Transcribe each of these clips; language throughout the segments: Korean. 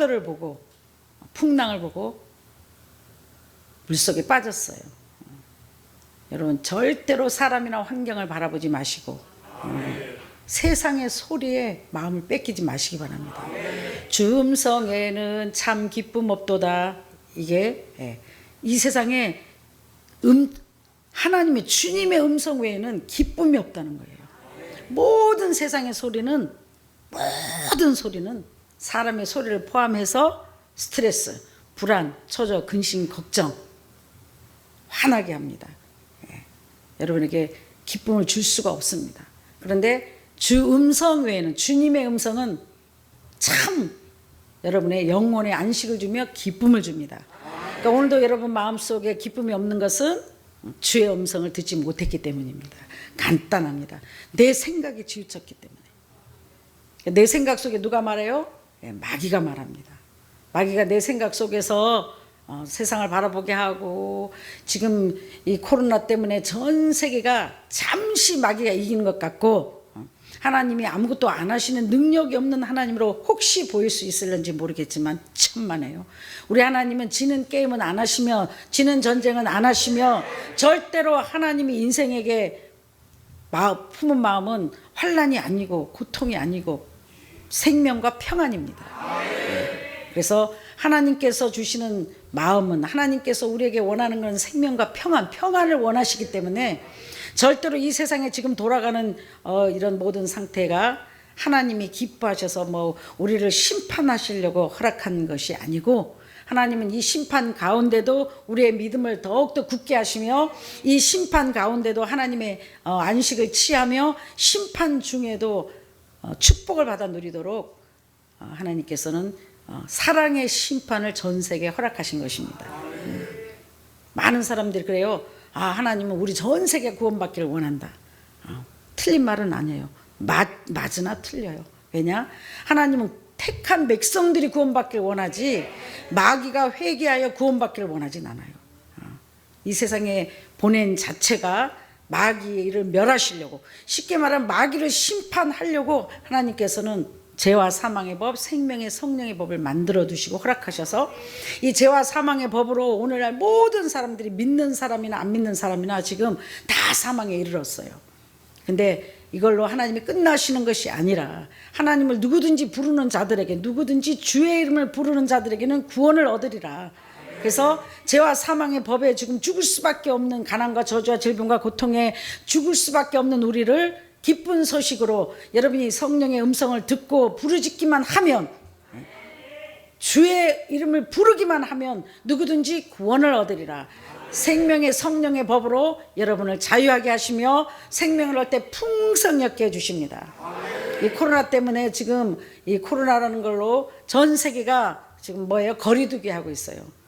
파도를 보고 풍랑을 보고 물속에 빠졌어요. 여러분 절대로 사람이나 환경을 바라보지 마시고 세상의 소리에 마음을 뺏기지 마시기 바랍니다. 주 음성에는 참 기쁨 없도다. 이게 이 세상에 하나님의 주님의 음성 외에는 기쁨이 없다는 거예요. 모든 세상의 소리는 사람의 소리를 포함해서 스트레스, 불안, 초조, 근심, 걱정, 화나게 합니다. 여러분에게 기쁨을 줄 수가 없습니다. 그런데 주 음성 외에는, 주님의 음성은 참 여러분의 영혼에 안식을 주며 기쁨을 줍니다. 그러니까 오늘도 여러분 마음속에 기쁨이 없는 것은 주의 음성을 듣지 못했기 때문입니다. 간단합니다. 내 생각이 치우쳤기 때문에. 내 생각 속에 누가 말해요? 마귀가 말합니다. 마귀가 내 생각 속에서 세상을 바라보게 하고, 지금 이 코로나 때문에 전 세계가 잠시 마귀가 이기는 것 같고, 하나님이 아무것도 안 하시는 능력이 없는 하나님으로 혹시 보일 수 있을는지 모르겠지만 천만에요. 우리 하나님은 지는 게임은 안 하시며 지는 전쟁은 안 하시며, 절대로 하나님이 인생에게 품은 마음은 환난이 아니고 고통이 아니고 생명과 평안입니다. 그래서 하나님께서 주시는 마음은, 하나님께서 우리에게 원하는 건 생명과 평안을 원하시기 때문에 절대로 이 세상에 지금 돌아가는 이런 모든 상태가 하나님이 기뻐하셔서 우리를 심판하시려고 허락한 것이 아니고, 하나님은 이 심판 가운데도 우리의 믿음을 더욱더 굳게 하시며, 이 심판 가운데도 하나님의 안식을 취하며, 심판 중에도 축복을 받아 누리도록 하나님께서는 사랑의 심판을 전 세계에 허락하신 것입니다. 많은 사람들이 그래요. 하나님은 우리 전 세계 구원받기를 원한다. 틀린 말은 아니에요. 맞으나 틀려요. 왜냐? 하나님은 택한 백성들이 구원받기를 원하지 마귀가 회개하여 구원받기를 원하진 않아요. 이 세상에 보낸 자체가 마귀를 멸하시려고, 쉽게 말하면 마귀를 심판하려고 하나님께서는 죄와 사망의 법, 생명의 성령의 법을 만들어 두시고 허락하셔서, 이 죄와 사망의 법으로 오늘날 모든 사람들이, 믿는 사람이나 안 믿는 사람이나 지금 다 사망에 이르렀어요. 근데 이걸로 하나님이 끝나시는 것이 아니라, 하나님을 누구든지 부르는 자들에게, 누구든지 주의 이름을 부르는 자들에게는 구원을 얻으리라. 그래서 죄와 사망의 법에 지금 죽을 수밖에 없는, 가난과 저주와 질병과 고통에 죽을 수밖에 없는 우리를 기쁜 소식으로, 여러분이 성령의 음성을 듣고 부르짖기만 하면, 주의 이름을 부르기만 하면 누구든지 구원을 얻으리라. 생명의 성령의 법으로 여러분을 자유하게 하시며 생명을 얻을 때 풍성히 얻게 해주십니다. 이 코로나 때문에 지금 이 코로나라는 걸로 전 세계가 지금 거리두기 하고 있어요.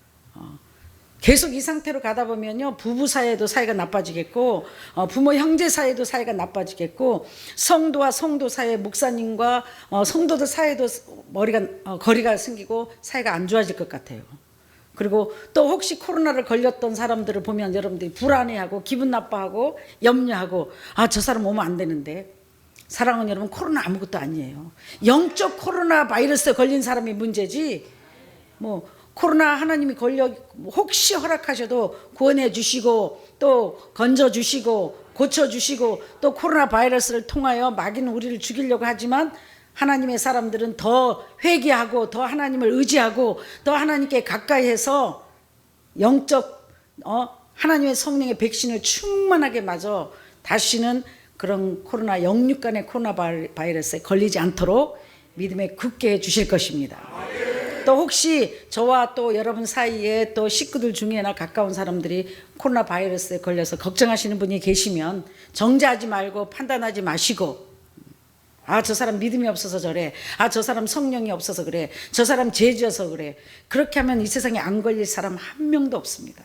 계속 이 상태로 가다 보면요, 부부 사이에도 사이가 나빠지겠고, 부모 형제 사이에도 사이가 나빠지겠고, 성도와 성도 사이에, 목사님과 성도들 사이에도 거리가 생기고 사이가 안 좋아질 것 같아요. 그리고 또 혹시 코로나를 걸렸던 사람들을 보면 여러분들이 불안해하고 기분 나빠하고 염려하고, 저 사람 오면 안 되는데. 사랑하는 여러분, 코로나 아무것도 아니에요. 영적 코로나 바이러스에 걸린 사람이 문제지, 코로나 하나님이 혹시 허락하셔도 구원해 주시고, 또 건져 주시고, 고쳐 주시고, 또 코로나 바이러스를 통하여 마귀는 우리를 죽이려고 하지만, 하나님의 사람들은 더 회개하고 더 하나님을 의지하고 더 하나님께 가까이 해서 영적 하나님의 성령의 백신을 충만하게 맞아 다시는 그런 코로나, 영육간의 코로나 바이러스에 걸리지 않도록 믿음에 굳게 해 주실 것입니다. 또 혹시 저와 또 여러분 사이에 또 식구들 중에나 가까운 사람들이 코로나 바이러스에 걸려서 걱정하시는 분이 계시면 정죄하지 말고 판단하지 마시고, 저 사람 믿음이 없어서 저래, 저 사람 성령이 없어서 그래, 저 사람 죄지어서 그래, 그렇게 하면 이 세상에 안 걸릴 사람 한 명도 없습니다.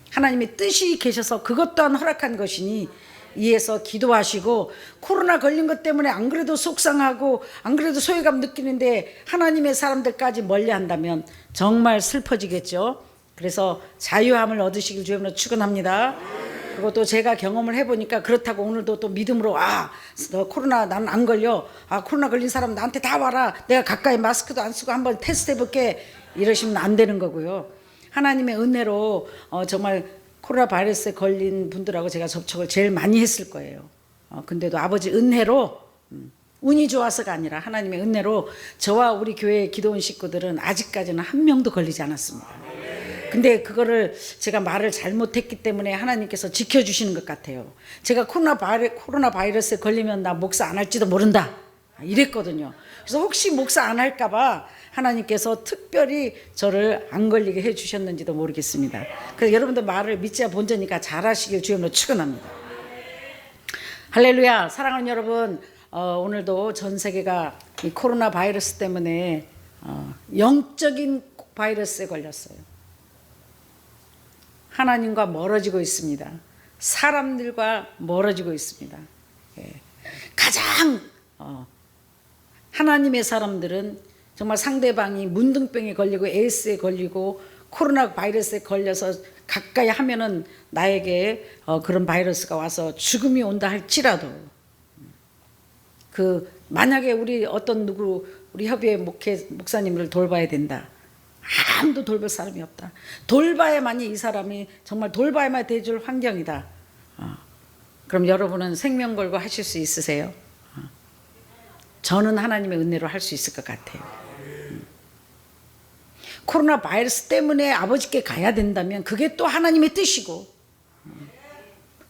하나님의 뜻이 계셔서 그것 또한 허락한 것이니 이에서 기도하시고, 코로나 걸린 것 때문에 안 그래도 속상하고 안 그래도 소외감 느끼는데 하나님의 사람들까지 멀리한다면 정말 슬퍼지겠죠. 그래서 자유함을 얻으시길 주님으로 축원합니다. 그리고 또 제가 경험을 해보니까 그렇다고 오늘도 또 믿음으로 너 코로나 나는 안 걸려. 코로나 걸린 사람 나한테 다 와라. 내가 가까이 마스크도 안 쓰고 한번 테스트 해볼게. 이러시면 안 되는 거고요. 하나님의 은혜로 정말 코로나 바이러스에 걸린 분들하고 제가 접촉을 제일 많이 했을 거예요. 근데도 아버지 은혜로 운이 좋아서가 아니라 하나님의 은혜로 저와 우리 교회 기도원 식구들은 아직까지는 한 명도 걸리지 않았습니다. 근데 그거를 제가 말을 잘못했기 때문에 하나님께서 지켜주시는 것 같아요. 제가 코로나 바이러스에 걸리면 나 목사 안 할지도 모른다 이랬거든요. 그래서 혹시 목사 안 할까봐 하나님께서 특별히 저를 안 걸리게 해주셨는지도 모르겠습니다. 그래서 여러분들 말을 믿자 본전이니까 잘하시길 주님으로 축원합니다. 할렐루야. 사랑하는 여러분, 오늘도 전 세계가 이 코로나 바이러스 때문에 영적인 바이러스에 걸렸어요. 하나님과 멀어지고 있습니다. 사람들과 멀어지고 있습니다. 가장 하나님의 사람들은 정말 상대방이 문둥병에 걸리고 에이스에 걸리고 코로나 바이러스에 걸려서 가까이 하면은 나에게 그런 바이러스가 와서 죽음이 온다 할지라도 만약에 우리 우리 협의회 목사님을 돌봐야 된다. 아무도 돌볼 사람이 없다. 돌봐야만이 이 사람이 정말 돌봐야만 돼줄 환경이다. 그럼 여러분은 생명 걸고 하실 수 있으세요? 저는 하나님의 은혜로 할 수 있을 것 같아요. 코로나 바이러스 때문에 아버지께 가야 된다면 그게 또 하나님의 뜻이고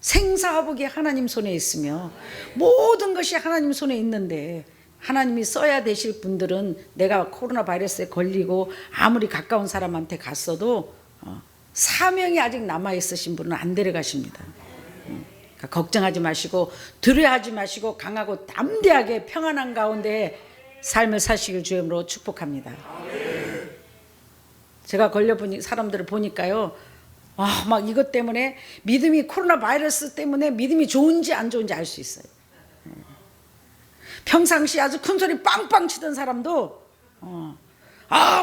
생사화복이 하나님 손에 있으며 모든 것이 하나님 손에 있는데 하나님이 써야 되실 분들은 내가 코로나 바이러스에 걸리고 아무리 가까운 사람한테 갔어도 사명이 아직 남아있으신 분은 안 데려가십니다. 그러니까 걱정하지 마시고 두려워하지 마시고 강하고 담대하게 평안한 가운데 삶을 사시길 주님으로 축복합니다. 제가 걸려본 사람들을 보니까요, 막 이것 때문에 믿음이 코로나 바이러스 때문에 믿음이 좋은지 안 좋은지 알 수 있어요. 평상시 아주 큰 소리 빵빵 치던 사람도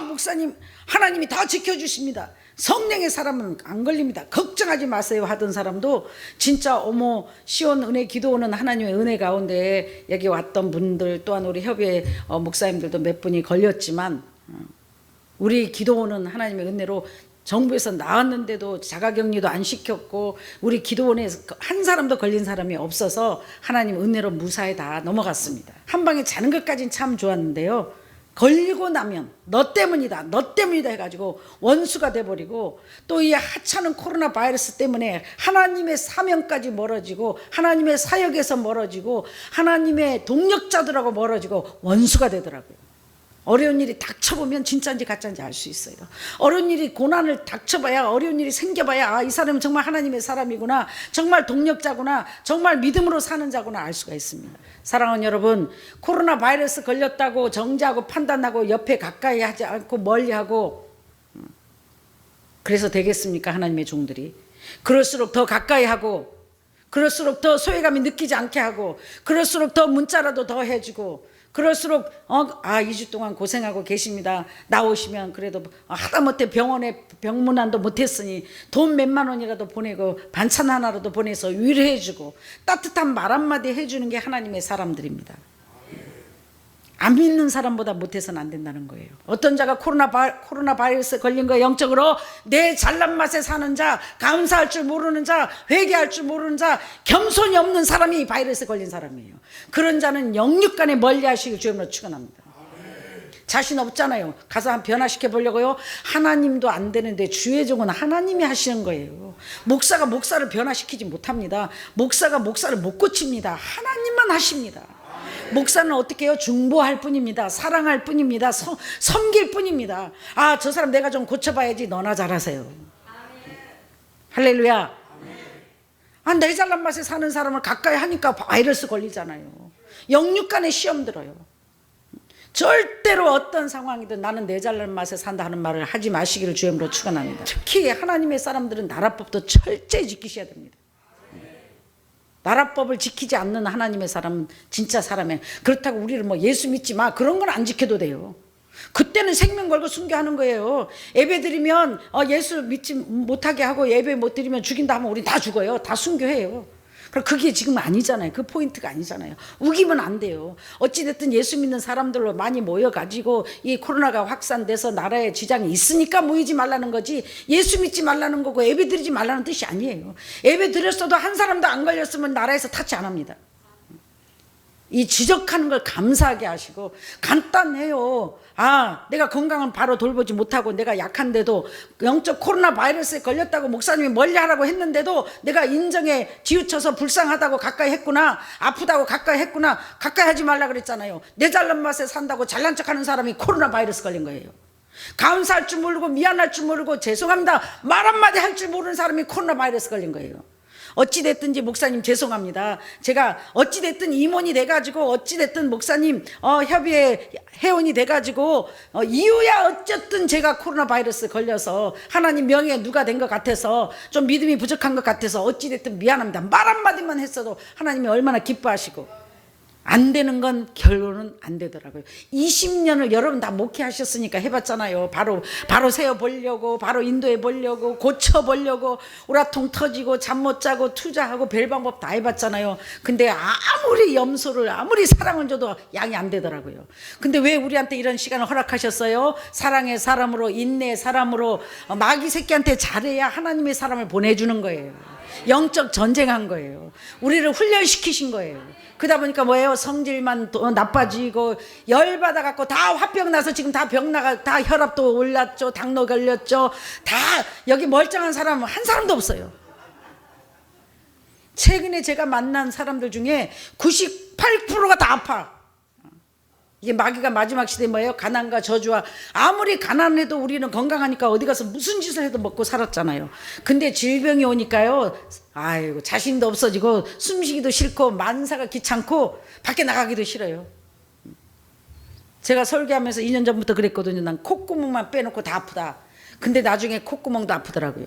목사님 하나님이 다 지켜주십니다. 성령의 사람은 안 걸립니다. 걱정하지 마세요 하던 사람도 진짜 어머 시온 은혜 기도오는 하나님의 은혜 가운데 여기 왔던 분들 또한 우리 협의회 목사님들도 몇 분이 걸렸지만 우리 기도오는 하나님의 은혜로 정부에서 나왔는데도 자가격리도 안 시켰고 우리 기도원에 한 사람도 걸린 사람이 없어서 하나님 은혜로 무사히 다 넘어갔습니다. 한 방에 자는 것까지는 참 좋았는데요. 걸리고 나면 너 때문이다 해가지고 원수가 돼버리고 또 이 하찮은 코로나 바이러스 때문에 하나님의 사명까지 멀어지고 하나님의 사역에서 멀어지고 하나님의 동력자들하고 멀어지고 원수가 되더라고요. 어려운 일이 닥쳐보면 진짜인지 가짜인지 알 수 있어요. 어려운 일이 고난을 닥쳐봐야 어려운 일이 생겨봐야 이 사람은 정말 하나님의 사람이구나, 정말 동력자구나, 정말 믿음으로 사는 자구나 알 수가 있습니다. 사랑하는 여러분, 코로나 바이러스 걸렸다고 정죄하고 판단하고 옆에 가까이 하지 않고 멀리하고 그래서 되겠습니까? 하나님의 종들이 그럴수록 더 가까이 하고 그럴수록 더 소외감이 느끼지 않게 하고 그럴수록 더 문자라도 더 해주고 그럴수록 2주 동안 고생하고 계십니다. 나오시면 그래도 하다못해 병원에 병문안도 못했으니 돈 몇만 원이라도 보내고 반찬 하나라도 보내서 위로해주고 따뜻한 말 한마디 해주는 게 하나님의 사람들입니다. 안 믿는 사람보다 못해서는 안 된다는 거예요. 어떤 자가 코로나 바이러스에 걸린 거 영적으로 내 잘난 맛에 사는 자, 감사할 줄 모르는 자, 회개할 줄 모르는 자, 겸손이 없는 사람이 바이러스에 걸린 사람이에요. 그런 자는 영육간에 멀리하시길 주님으로 축원합니다. 자신 없잖아요. 가서 한 변화시켜 보려고요. 하나님도 안 되는데 주의 종은 하나님이 하시는 거예요. 목사가 목사를 변화시키지 못합니다. 목사가 목사를 못 고칩니다. 하나님만 하십니다. 목사는 어떻게 해요? 중보할 뿐입니다. 사랑할 뿐입니다. 섬길 뿐입니다. 저 사람 내가 좀 고쳐봐야지. 너나 잘하세요. 할렐루야. 내 잘난 맛에 사는 사람을 가까이 하니까 바이러스 걸리잖아요. 영육간에 시험 들어요. 절대로 어떤 상황이든 나는 내 잘난 맛에 산다 하는 말을 하지 마시기를 주님으로 축원합니다. 특히 하나님의 사람들은 나라법도 철저히 지키셔야 됩니다. 나라법을 지키지 않는 하나님의 사람은 진짜 사람이에요. 그렇다고 우리를 예수 믿지 마 그런 건 안 지켜도 돼요. 그때는 생명 걸고 순교하는 거예요. 예배 드리면 예수 믿지 못하게 하고 예배 못 드리면 죽인다 하면 우리 다 죽어요. 다 순교해요. 그럼 그게 지금 아니잖아요. 그 포인트가 아니잖아요. 우기면 안 돼요. 어찌됐든 예수 믿는 사람들로 많이 모여가지고 이 코로나가 확산돼서 나라에 지장이 있으니까 모이지 말라는 거지, 예수 믿지 말라는 거고 예배 드리지 말라는 뜻이 아니에요. 예배 드렸어도 한 사람도 안 걸렸으면 나라에서 타치 안 합니다. 이 지적하는 걸 감사하게 하시고, 간단해요. 내가 건강은 바로 돌보지 못하고 내가 약한데도 영적 코로나 바이러스에 걸렸다고 목사님이 멀리하라고 했는데도 내가 인정에 치우쳐서 불쌍하다고 가까이 했구나, 아프다고 가까이 했구나. 가까이 하지 말라 그랬잖아요. 내 잘난 맛에 산다고 잘난 척하는 사람이 코로나 바이러스 걸린 거예요. 감사할 줄 모르고 미안할 줄 모르고 죄송합니다 말 한마디 할 줄 모르는 사람이 코로나 바이러스 걸린 거예요. 어찌됐든지 목사님 죄송합니다. 제가 어찌됐든 임원이 돼가지고 어찌됐든 목사님 협의회 회원이 돼가지고 이유야 어쨌든 제가 코로나 바이러스 걸려서 하나님 명예에 누가 된 것 같아서 좀 믿음이 부족한 것 같아서 어찌됐든 미안합니다 말 한마디만 했어도 하나님이 얼마나 기뻐하시고, 안 되는 건 결론은 안 되더라고요. 20년을 여러분 다 목회하셨으니까 해봤잖아요. 바로 세워보려고, 바로 인도해 보려고, 고쳐보려고, 우라통 터지고 잠 못 자고 투자하고 별 방법 다 해봤잖아요. 근데 아무리 염소를 아무리 사랑을 줘도 양이 안 되더라고요. 근데 왜 우리한테 이런 시간을 허락하셨어요? 사랑의 사람으로, 인내의 사람으로, 마귀 새끼한테 잘해야 하나님의 사람을 보내주는 거예요. 영적 전쟁한 거예요. 우리를 훈련시키신 거예요. 그러다 보니까 뭐예요? 성질만 나빠지고 열받아 갖고 다 화병 나서 지금 다 병 나가, 다 혈압도 올랐죠, 당뇨 걸렸죠. 다 여기 멀쩡한 사람 한 사람도 없어요. 최근에 제가 만난 사람들 중에 98%가 다 아파. 이게 마귀가 마지막 시대에 뭐예요? 가난과 저주와, 아무리 가난해도 우리는 건강하니까 어디 가서 무슨 짓을 해도 먹고 살았잖아요. 근데 질병이 오니까요, 아이고 자신도 없어지고 숨쉬기도 싫고 만사가 귀찮고 밖에 나가기도 싫어요. 제가 설교하면서 2년 전부터 그랬거든요. 난 콧구멍만 빼놓고 다 아프다. 근데 나중에 콧구멍도 아프더라고요.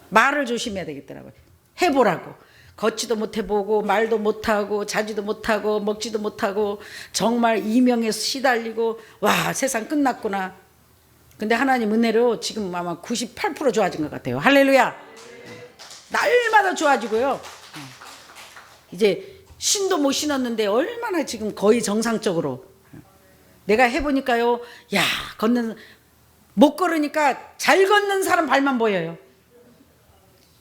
말을 조심해야 되겠더라고요. 해보라고. 걷지도 못해보고 말도 못하고 자지도 못하고 먹지도 못하고 정말 이명에 시달리고, 와 세상 끝났구나. 근데 하나님 은혜로 지금 아마 98% 좋아진 것 같아요. 할렐루야. 날마다 좋아지고요. 이제 신도 못 신었는데 얼마나 지금 거의 정상적으로. 내가 해보니까요, 야 못 걸으니까 잘 걷는 사람 발만 보여요.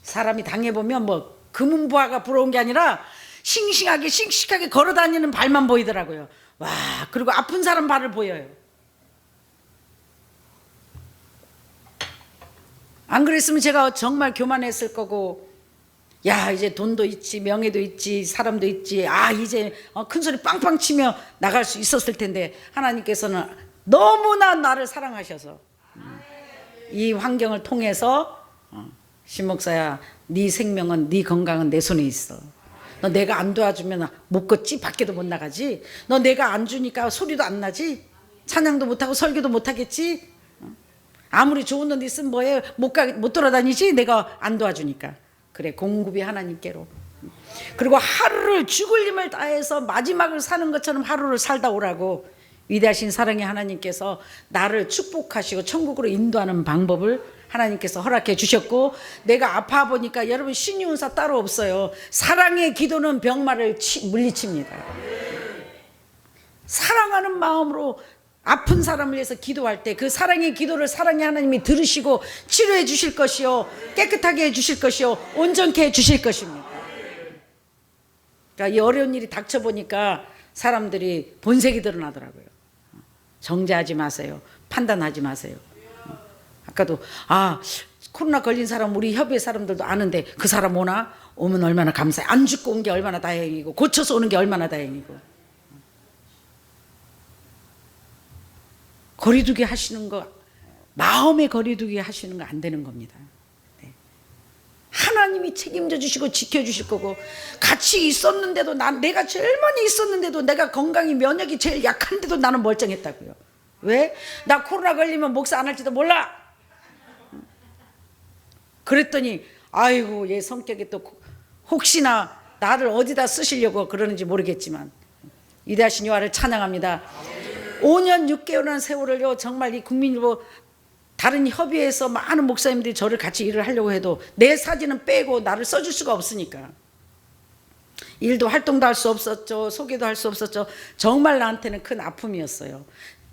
사람이 당해보면 뭐 금은부하가 부러운 게 아니라 싱싱하게 걸어다니는 발만 보이더라고요. 와, 그리고 아픈 사람 발을 보여요. 안 그랬으면 제가 정말 교만했을 거고, 야 이제 돈도 있지 명예도 있지 사람도 있지, 이제 큰 소리 빵빵 치며 나갈 수 있었을 텐데, 하나님께서는 너무나 나를 사랑하셔서 이 환경을 통해서 신목사야, 네 생명은, 네 건강은 내 손에 있어. 너 내가 안 도와주면 못 걷지, 밖에도 못 나가지. 너 내가 안 주니까 소리도 안 나지, 찬양도 못하고 설교도 못하겠지. 아무리 좋은 돈 있으면 뭐해, 못 돌아다니지, 내가 안 도와주니까. 그래, 공급이 하나님께로. 그리고 하루를 죽을 힘을 다해서 마지막을 사는 것처럼 하루를 살다 오라고 위대하신 사랑의 하나님께서 나를 축복하시고 천국으로 인도하는 방법을 하나님께서 허락해 주셨고, 내가 아파 보니까 여러분 신유은사 따로 없어요. 사랑의 기도는 병마를 물리칩니다. 사랑하는 마음으로 아픈 사람을 위해서 기도할 때 그 사랑의 기도를 사랑의 하나님이 들으시고 치료해 주실 것이요, 깨끗하게 해 주실 것이요, 온전케 해 주실 것입니다. 그러니까 이 어려운 일이 닥쳐보니까 사람들이 본색이 드러나더라고요. 정죄하지 마세요. 판단하지 마세요. 아까도 코로나 걸린 사람 우리 협의회 사람들도 아는데 그 사람 오면 얼마나 감사해. 안 죽고 온 게 얼마나 다행이고 고쳐서 오는 게 얼마나 다행이고. 거리두기 하시는 거, 마음의 거리두기 하시는 거 안 되는 겁니다. 네. 하나님이 책임져 주시고 지켜주실 거고, 같이 있었는데도 내가 제일 많이 있었는데도, 내가 건강이 면역이 제일 약한데도 나는 멀쩡했다고요. 왜? 나 코로나 걸리면 목사 안 할지도 몰라. 그랬더니 아이고 얘 성격이 또 혹시나 나를 어디다 쓰시려고 그러는지 모르겠지만 위대하신 여호와를 찬양합니다. 5년 6개월이라는 세월을요, 정말 이 국민일보 다른 협의회에서 많은 목사님들이 저를 같이 일을 하려고 해도 내 사진은 빼고 나를 써줄 수가 없으니까 일도 활동도 할 수 없었죠. 소개도 할 수 없었죠. 정말 나한테는 큰 아픔이었어요.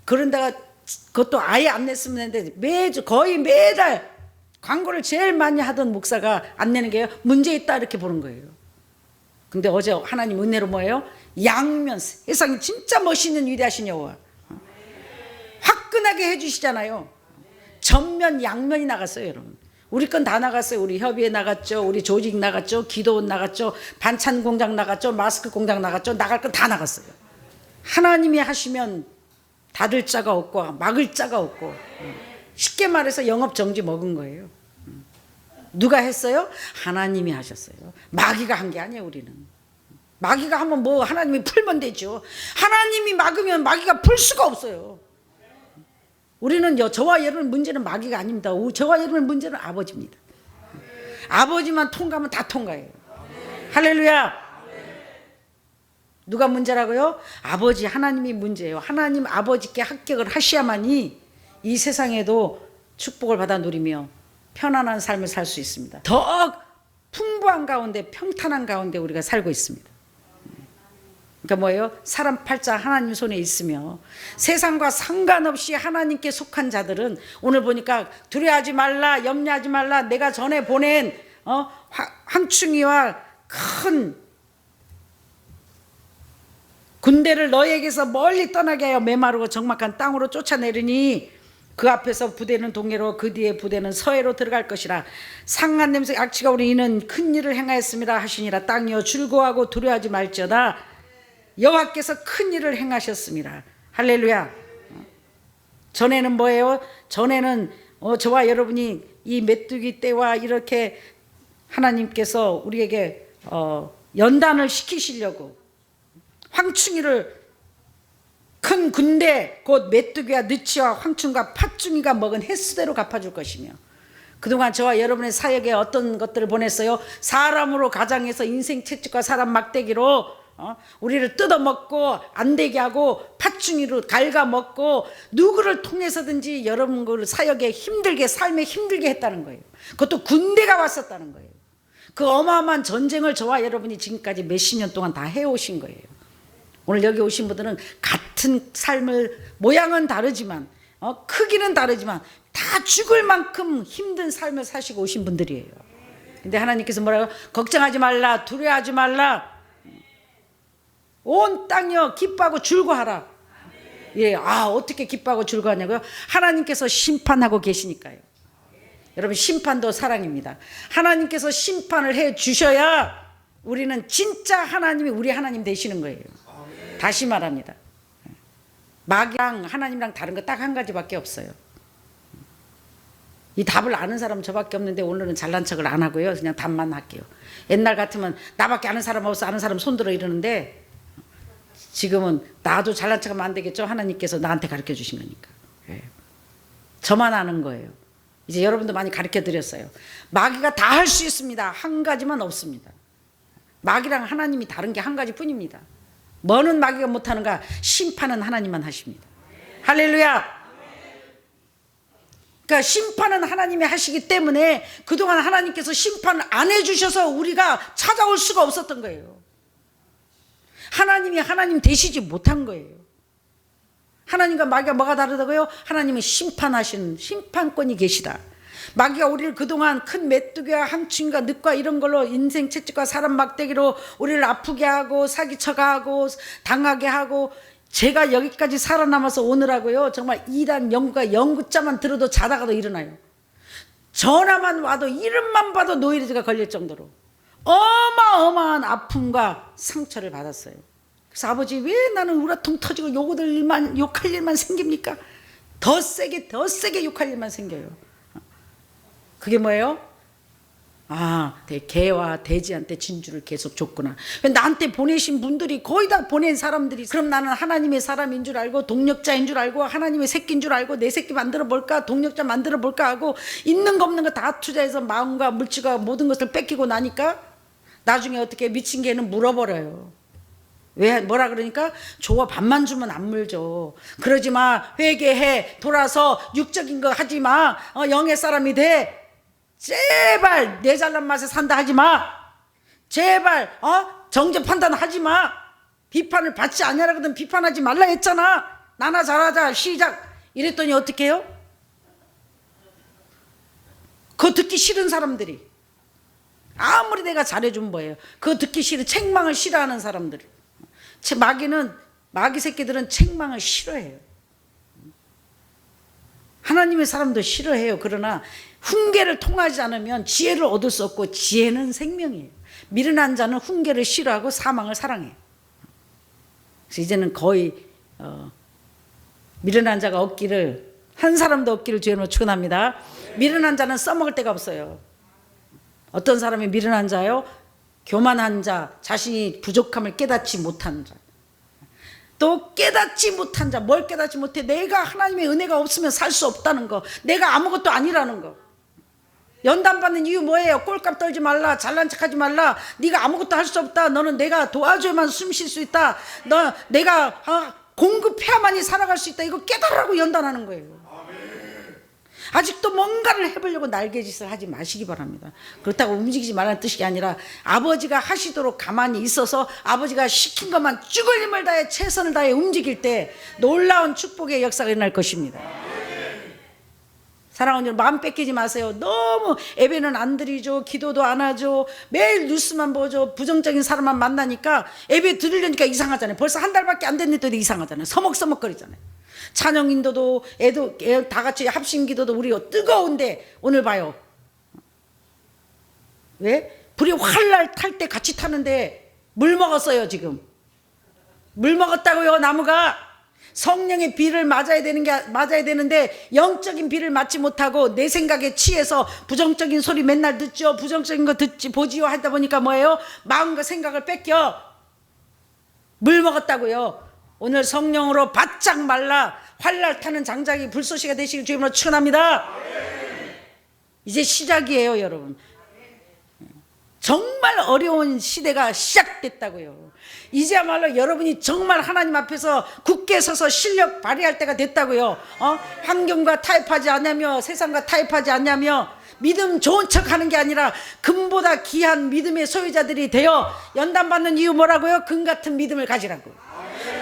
그런데가 그것도 아예 안 냈으면 했는데 매주 거의 매달 광고를 제일 많이 하던 목사가 안 내는 게 문제 있다 이렇게 보는 거예요. 근데 어제 하나님 은혜로 뭐예요? 양면, 세상에 진짜 멋있는 위대하신 여호와 화끈하게 해주시잖아요. 전면 양면이 나갔어요. 여러분, 우리 건 다 나갔어요. 우리 협의회 나갔죠, 우리 조직 나갔죠, 기도원 나갔죠, 반찬 공장 나갔죠, 마스크 공장 나갔죠. 나갈 건 다 나갔어요. 하나님이 하시면 닫을 자가 없고 막을 자가 없고, 쉽게 말해서 영업 정지 먹은 거예요. 누가 했어요? 하나님이 하셨어요. 마귀가 한 게 아니에요. 우리는 마귀가 하면 뭐 하나님이 풀면 되죠. 하나님이 막으면 마귀가 풀 수가 없어요. 우리는 저와 여러분 문제는 마귀가 아닙니다. 저와 여러분 문제는 아버지입니다. 아버지만 통과하면 다 통과해요. 할렐루야. 누가 문제라고요? 아버지 하나님이 문제예요. 하나님 아버지께 합격을 하셔야만이 이 세상에도 축복을 받아 누리며 편안한 삶을 살 수 있습니다. 더 풍부한 가운데 평탄한 가운데 우리가 살고 있습니다. 그러니까 뭐예요? 사람 팔자 하나님 손에 있으며 세상과 상관없이 하나님께 속한 자들은 오늘 보니까 두려워하지 말라, 염려하지 말라, 내가 전에 보낸 황충이와 큰 군대를 너에게서 멀리 떠나게 하여 메마르고 적막한 땅으로 쫓아내리니 그 앞에서 부대는 동해로 그 뒤에 부대는 서해로 들어갈 것이라. 상한 냄새 악취가 우리 이는 큰 일을 행하였습니다 하시니라. 땅이여 즐거워하고 두려워하지 말지어다. 여호와께서 큰 일을 행하셨습니다. 할렐루야. 전에는 뭐예요? 전에는 저와 여러분이 이 메뚜기 떼와 이렇게 하나님께서 우리에게 연단을 시키시려고 황충이를 큰 군대 곧 메뚜기와 느치와 황충과 팥중이가 먹은 횟수대로 갚아줄 것이며, 그동안 저와 여러분의 사역에 어떤 것들을 보냈어요? 사람으로 가장해서 인생 채찍과 사람 막대기로 우리를 뜯어먹고 안 되게 하고 팥중이로 갉아먹고 누구를 통해서든지 여러분 사역에 힘들게, 삶에 힘들게 했다는 거예요. 그것도 군대가 왔었다는 거예요. 그 어마어마한 전쟁을 저와 여러분이 지금까지 몇십 년 동안 다 해오신 거예요. 오늘 여기 오신 분들은 같은 삶을, 모양은 다르지만 크기는 다르지만 다 죽을 만큼 힘든 삶을 사시고 오신 분들이에요. 근데 하나님께서 뭐라고? 걱정하지 말라, 두려워하지 말라, 온 땅이여 기뻐하고 즐거워하라. 예, 어떻게 기뻐하고 즐거워하냐고요? 하나님께서 심판하고 계시니까요. 여러분, 심판도 사랑입니다. 하나님께서 심판을 해 주셔야 우리는 진짜 하나님이 우리 하나님 되시는 거예요. 다시 말합니다. 마귀랑 하나님이랑 다른 거 딱 한 가지밖에 없어요. 이 답을 아는 사람은 저밖에 없는데 오늘은 잘난 척을 안 하고요, 그냥 답만 할게요. 옛날 같으면 나밖에 아는 사람 없어, 아는 사람 손들어 이러는데 지금은 나도 잘난 척하면 안 되겠죠. 하나님께서 나한테 가르쳐 주신 거니까. 저만 아는 거예요. 이제 여러분도 많이 가르쳐 드렸어요. 마귀가 다 할 수 있습니다. 한 가지만 없습니다. 마귀랑 하나님이 다른 게 한 가지 뿐입니다. 뭐는 마귀가 못하는가? 심판은 하나님만 하십니다. 할렐루야. 그러니까 심판은 하나님이 하시기 때문에 그동안 하나님께서 심판을 안 해주셔서 우리가 찾아올 수가 없었던 거예요. 하나님이 하나님 되시지 못한 거예요. 하나님과 마귀가 뭐가 다르다고요? 하나님은 심판하시는 심판권이 계시다. 마귀가 우리를 그동안 큰 메뚜기와 항충과 늑과 이런 걸로 인생 채찍과 사람 막대기로 우리를 아프게 하고 사기쳐가 하고 당하게 하고, 제가 여기까지 살아남아서 오느라고요, 정말 이단 연구가 연구자만 들어도 자다가도 일어나요. 전화만 와도 이름만 봐도 노이로제가 걸릴 정도로 어마어마한 아픔과 상처를 받았어요. 그래서 아버지, 왜 나는 우라통 터지고 욕할 일만 생깁니까? 더 세게 욕할 일만 생겨요. 그게 뭐예요? 개와 돼지한테 진주를 계속 줬구나. 나한테 보내신 분들이 거의 다 보낸 사람들이, 그럼 나는 하나님의 사람인 줄 알고 동력자인 줄 알고 하나님의 새끼인 줄 알고 내 새끼 만들어 볼까, 동력자 만들어 볼까 하고 있는 거 없는 거 다 투자해서 마음과 물질과 모든 것을 뺏기고 나니까 나중에 어떻게 미친 개는 물어버려요. 왜 뭐라 그러니까 줘와 밥만 주면 안 물죠. 그러지 마. 회개해. 돌아서 육적인 거 하지 마. 영의 사람이 돼. 제발 내 잘난 맛에 산다 하지 마. 제발 정죄 판단하지 마. 비판을 받지 않냐라거든. 비판하지 말라 했잖아. 나나 잘하자 시작 이랬더니 어떻게 해요? 그거 듣기 싫은 사람들이, 아무리 내가 잘해준 뭐예요, 그거 듣기 싫은, 책망을 싫어하는 사람들이. 마귀 새끼들은 책망을 싫어해요. 하나님의 사람도 싫어해요. 그러나 훈계를 통하지 않으면 지혜를 얻을 수 없고, 지혜는 생명이에요. 미련한 자는 훈계를 싫어하고 사망을 사랑해요. 그래서 이제는 거의 미련한 자가 없기를, 한 사람도 없기를 주님으로 축원합니다. 미련한 자는 써먹을 데가 없어요. 어떤 사람이 미련한 자요? 교만한 자, 자신이 부족함을 깨닫지 못한 자. 또 깨닫지 못한 자, 뭘 깨닫지 못해? 내가 하나님의 은혜가 없으면 살 수 없다는 거, 내가 아무것도 아니라는 거. 연단 받는 이유 뭐예요? 꼴값 떨지 말라, 잘난 척하지 말라, 네가 아무것도 할 수 없다, 너는 내가 도와줘야만 숨 쉴 수 있다, 내가 공급해야만이 살아갈 수 있다, 이거 깨달으라고 연단하는 거예요. 아직도 뭔가를 해보려고 날개짓을 하지 마시기 바랍니다. 그렇다고 움직이지 말라는 뜻이 아니라 아버지가 하시도록 가만히 있어서 아버지가 시킨 것만 죽을 힘을 다해 최선을 다해 움직일 때 놀라운 축복의 역사가 일어날 것입니다. 사랑하는 여러분, 마음 뺏기지 마세요. 너무 예배는 안 드리죠, 기도도 안 하죠, 매일 뉴스만 보죠, 부정적인 사람만 만나니까 예배 드리려니까 이상하잖아요. 벌써 한 달밖에 안 됐는데도 이상하잖아요. 서먹서먹거리잖아요. 찬양 인도도 애도 다 같이 합심 기도도 우리 뜨거운데 오늘 봐요. 왜? 불이 활날 탈 때 같이 타는데 물 먹었어요. 지금 물 먹었다고요. 나무가 성령의 비를 맞아야 되는데 영적인 비를 맞지 못하고 내 생각에 취해서 부정적인 소리 맨날 듣죠, 부정적인 거 듣지 보지요 하다 보니까 뭐예요? 마음과 생각을 뺏겨. 물 먹었다고요. 오늘 성령으로 바짝 말라 활날 타는 장작이 불쏘시가 되시길 주님으로 축원합니다. 이제 시작이에요, 여러분. 정말 어려운 시대가 시작됐다고요. 이제야말로 여러분이 정말 하나님 앞에서 굳게 서서 실력 발휘할 때가 됐다고요. 환경과 타협하지 않냐며, 세상과 타협하지 않냐며, 믿음 좋은 척 하는 게 아니라 금보다 귀한 믿음의 소유자들이 되어 연단받는 이유 뭐라고요? 금 같은 믿음을 가지라고.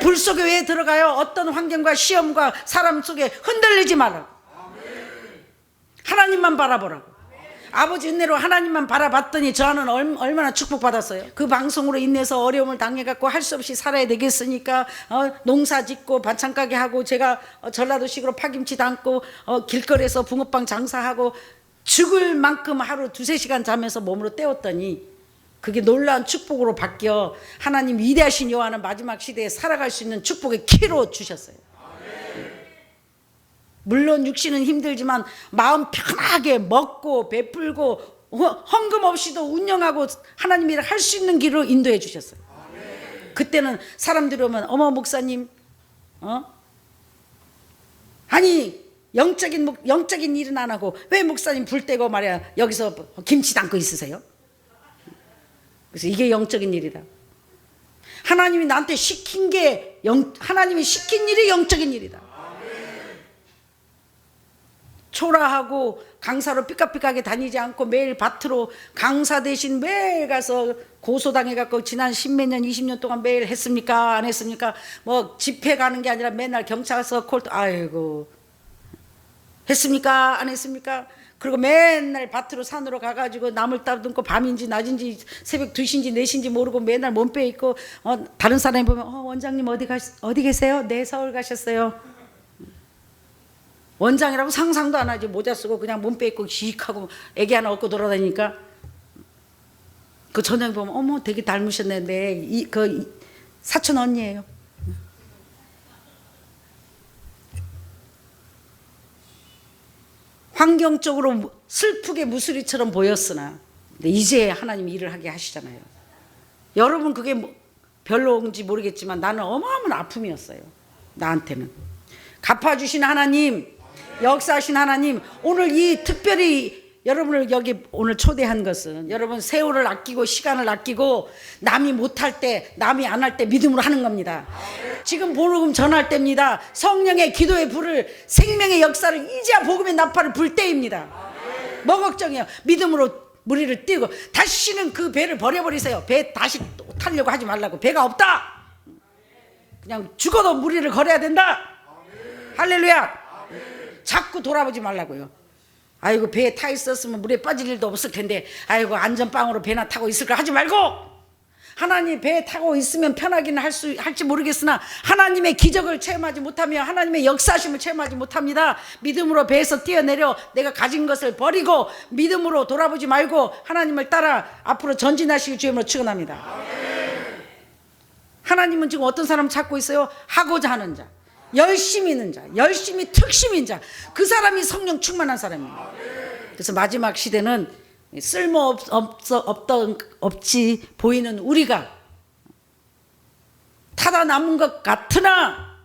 불 속에 왜 들어가요? 어떤 환경과 시험과 사람 속에 흔들리지 말라고. 하나님만 바라보라고. 아버지 은혜로 하나님만 바라봤더니 저는 얼마나 축복받았어요. 그 방송으로 인해서 어려움을 당해갖고 할 수 없이 살아야 되겠으니까 농사 짓고 반찬 가게 하고, 제가 전라도식으로 파김치 담고 길거리에서 붕어빵 장사하고 죽을 만큼 하루 2-3시간 자면서 몸으로 때웠더니 그게 놀라운 축복으로 바뀌어 하나님 위대하신 여호와는 마지막 시대에 살아갈 수 있는 축복의 키로 주셨어요. 물론 육신은 힘들지만 마음 편하게 먹고 베풀고 헌금 없이도 운영하고 하나님 일을 할 수 있는 길로 인도해 주셨어요. 그때는 사람들이 오면 어머 목사님 아니 영적인 일은 안 하고 왜 목사님 불 떼고 말이야 여기서 김치 담고 있으세요? 그래서 이게 영적인 일이다. 하나님이 나한테 시킨 게 하나님이 시킨 일이 영적인 일이다. 초라하고 강사로 삐까삐까하게 다니지 않고 매일 밭으로 강사 대신 매일 가서 고소당해갖고 지난 10몇 년 20년 동안 매일 했습니까? 안 했습니까? 뭐 집회 가는 게 아니라 맨날 경찰서 아이고 했습니까? 안 했습니까? 그리고 맨날 밭으로 산으로 가가지고 나물 따듬고 밤인지 낮인지 새벽 2시인지 4시인지 모르고 맨날 몸빼 있고 다른 사람이 보면 원장님 어디 계세요? 네, 서울 가셨어요. 원장이라고 상상도 안 하지. 모자 쓰고 그냥 몸빼 입고 시익하고 애기 하나 업고 돌아다니니까 그 저녁에 보면 어머 되게 닮으셨네. 네, 그 사촌 언니예요. 환경적으로 슬프게 무수리처럼 보였으나 이제 하나님이 일을 하게 하시잖아요. 여러분 그게 별로인지 모르겠지만 나는 어마어마한 아픔이었어요. 나한테는. 갚아주신 하나님, 역사하신 하나님, 오늘 이 특별히 여러분을 여기 오늘 초대한 것은 여러분 세월을 아끼고 시간을 아끼고 남이 못할 때 남이 안 할 때 믿음으로 하는 겁니다. 지금 복음 전할 때입니다. 성령의 기도의 불을 생명의 역사를 이제야 복음의 나팔을 불 때입니다. 뭐 걱정이에요. 믿음으로 무리를 띄고 다시는 그 배를 버려버리세요. 배 다시 또 타려고 하지 말라고. 배가 없다. 그냥 죽어도 무리를 걸어야 된다. 할렐루야. 자꾸 돌아보지 말라고요. 아이고 배에 타 있었으면 물에 빠질 일도 없을 텐데 아이고 안전빵으로 배나 타고 있을 걸 하지 말고, 하나님 배에 타고 있으면 편하기는 할지 모르겠으나 하나님의 기적을 체험하지 못하며 하나님의 역사심을 체험하지 못합니다. 믿음으로 배에서 뛰어내려 내가 가진 것을 버리고 믿음으로 돌아보지 말고 하나님을 따라 앞으로 전진하시길 주님으로 축원합니다. 하나님은 지금 어떤 사람 찾고 있어요? 하고자 하는 자, 열심히 있는 자, 열심히 특심인 자, 그 사람이 성령 충만한 사람입니다. 그래서 마지막 시대는 쓸모 없지 보이는 우리가 타다 남은 것 같으나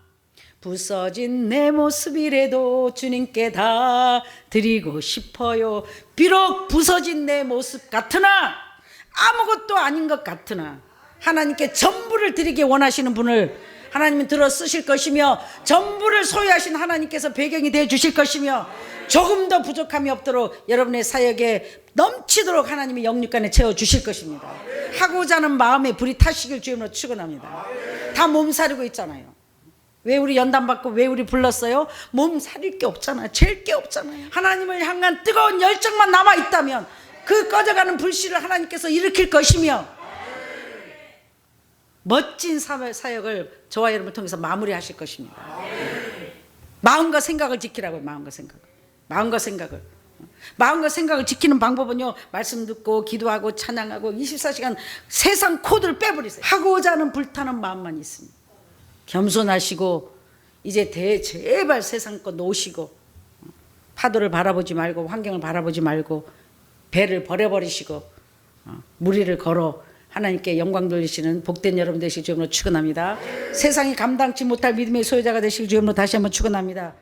부서진 내 모습이라도 주님께 다 드리고 싶어요. 비록 부서진 내 모습 같으나 아무것도 아닌 것 같으나 하나님께 전부를 드리기 원하시는 분을 하나님은 들어 쓰실 것이며 전부를 소유하신 하나님께서 배경이 되어 주실 것이며 조금 더 부족함이 없도록 여러분의 사역에 넘치도록 하나님이 영육간에 채워 주실 것입니다. 하고자 하는 마음에 불이 타시길 주님으로 축원합니다. 다 몸살이고 있잖아요. 왜 우리 연단 받고 왜 우리 불렀어요? 몸살일 게 없잖아요. 잴 게 없잖아요. 하나님을 향한 뜨거운 열정만 남아 있다면 그 꺼져가는 불씨를 하나님께서 일으킬 것이며 멋진 사역을 저와 여러분을 통해서 마무리하실 것입니다. 마음과 생각을 지키라고요. 마음과 생각을 지키는 방법은요, 말씀 듣고 기도하고 찬양하고 24시간 세상 코드를 빼버리세요. 하고자 하는 불타는 마음만 있습니다. 겸손하시고 이제 제발 세상 거 놓으시고 파도를 바라보지 말고 환경을 바라보지 말고 배를 버려버리시고 무리를 걸어 하나님께 영광 돌리시는 복된 여러분 되시길 주님으로 축원합니다. 세상이 감당치 못할 믿음의 소유자가 되시길 주님으로 다시 한번 축원합니다.